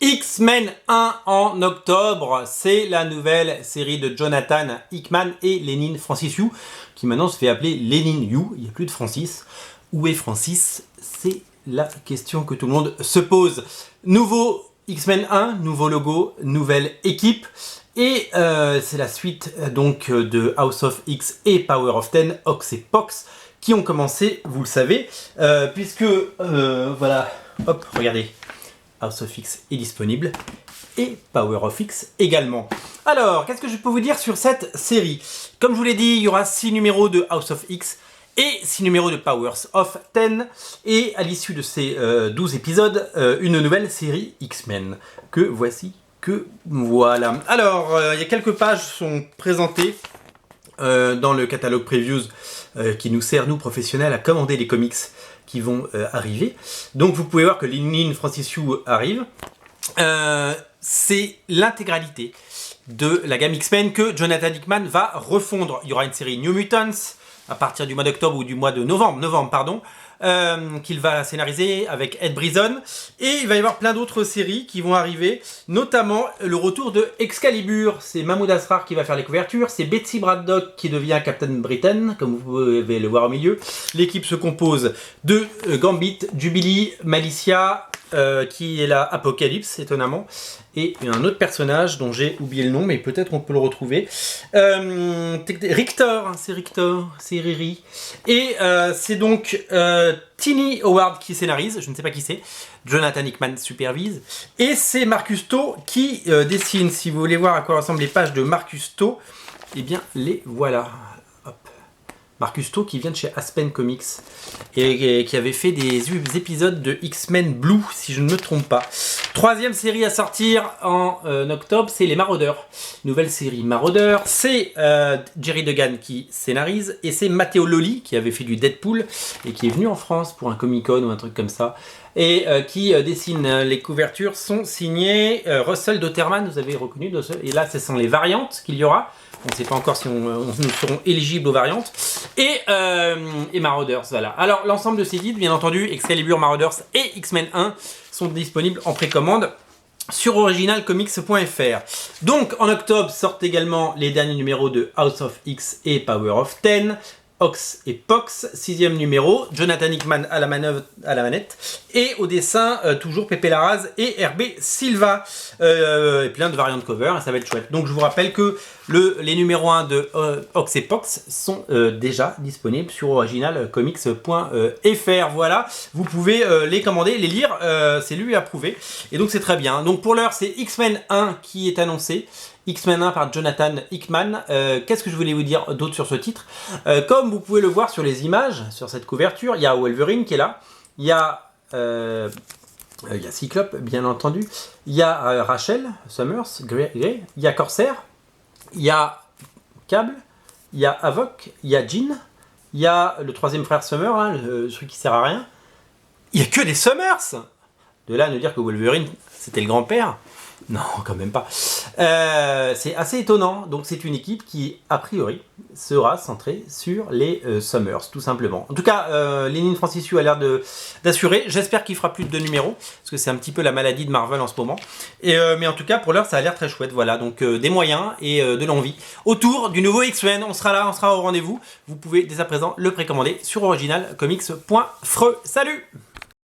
X-Men 1 en octobre, c'est la nouvelle série de Jonathan Hickman et Lenin Francis Yu, qui maintenant se fait appeler Lenin Yu, il n'y a plus de Francis. Où est Francis? C'est la question que tout le monde se pose. Nouveau X-Men 1, nouveau logo, nouvelle équipe. Et c'est la suite donc de House of X et Power of Ten, Ox et Pox, qui ont commencé, vous le savez, puisque, voilà, hop, regardez, House of X est disponible, et Power of X également. Alors, qu'est-ce que je peux vous dire sur cette série? Comme je vous l'ai dit, il y aura 6 numéros de House of X, et 6 numéros de Powers of Ten, et à l'issue de ces 12 épisodes, une nouvelle série X-Men, que voici. Que voilà. Alors, il y a quelques pages sont présentées dans le catalogue Previews qui nous sert, nous professionnels, à commander les comics qui vont arriver. Donc vous pouvez voir que Lenin Francis Yu arrive. C'est l'intégralité de la gamme X-Men que Jonathan Hickman va refondre. Il y aura une série New Mutants à partir du mois d'octobre ou du mois de novembre pardon, qu'il va scénariser avec Ed Brisson, et il va y avoir plein d'autres séries qui vont arriver, notamment le retour de Excalibur. C'est Mahmoud Asrar qui va faire les couvertures, c'est Betsy Braddock qui devient Captain Britain, comme vous pouvez le voir au milieu. L'équipe se compose de Gambit, Jubilee, Malicia, qui est là, Apocalypse, étonnamment, et un autre personnage dont j'ai oublié le nom, mais peut-être on peut le retrouver. Rictor, c'est Rictor, c'est Riri. Et c'est donc Tini Howard qui scénarise, je ne sais pas qui c'est. Jonathan Hickman supervise. Et c'est Marcus To qui dessine. Si vous voulez voir à quoi ressemblent les pages de Marcus To, eh bien les voilà. Marcus To qui vient de chez Aspen Comics et qui avait fait des épisodes de X-Men Blue, si je ne me trompe pas. Troisième série à sortir en octobre, c'est Les Maraudeurs. Nouvelle série Maraudeurs, c'est Jerry Duggan qui scénarise, et c'est Matteo Lolli qui avait fait du Deadpool et qui est venu en France pour un Comic-Con ou un truc comme ça, et qui dessine. Les couvertures sont signées Russell Dotterman, vous avez reconnu, et là ce sont les variantes qu'il y aura. On ne sait pas encore si nous serons éligibles aux variantes. Et Marauders, voilà. Alors, l'ensemble de ces titres, bien entendu, Excalibur, Marauders et X-Men 1 sont disponibles en précommande sur originalcomics.fr. Donc, en octobre, sortent également les derniers numéros de House of X et Power of Ten, Ox et Pox, 6e numéro, Jonathan Hickman à la manette, et au dessin, toujours Pepe Larraz et RB Silva, et plein de variantes cover, et ça va être chouette. Donc je vous rappelle que les numéros 1 de Ox et Pox sont déjà disponibles sur originalcomics.fr, voilà, vous pouvez les commander, les lire, c'est lu et approuvé, et donc c'est très bien. Donc pour l'heure, c'est X-Men 1 qui est annoncé, X-Men 1 par Jonathan Hickman. Qu'est-ce que je voulais vous dire d'autre sur ce titre? Comme vous pouvez le voir sur les images, sur cette couverture, il y a Wolverine qui est là, il y a Cyclope, bien entendu, il y a Rachel Summers, Grey, il y a Corsair, il y a Cable, il y a Havok, il y a Jean, il y a le troisième frère Summer, hein, le truc qui sert à rien. Il n'y a que des Summers! De là à nous dire que Wolverine, c'était le grand-père? Non, quand même pas. C'est assez étonnant. Donc c'est une équipe qui, a priori, sera centrée sur les Summers, tout simplement. En tout cas, Lenin Francis Yu a l'air d'assurer. J'espère qu'il fera plus de 2 numéros, parce que c'est un petit peu la maladie de Marvel en ce moment. Mais en tout cas, pour l'heure, ça a l'air très chouette. Voilà, donc des moyens et de l'envie. Autour du nouveau X-Men, on sera là, on sera au rendez-vous. Vous pouvez dès à présent le précommander sur originalcomics.fr. Salut!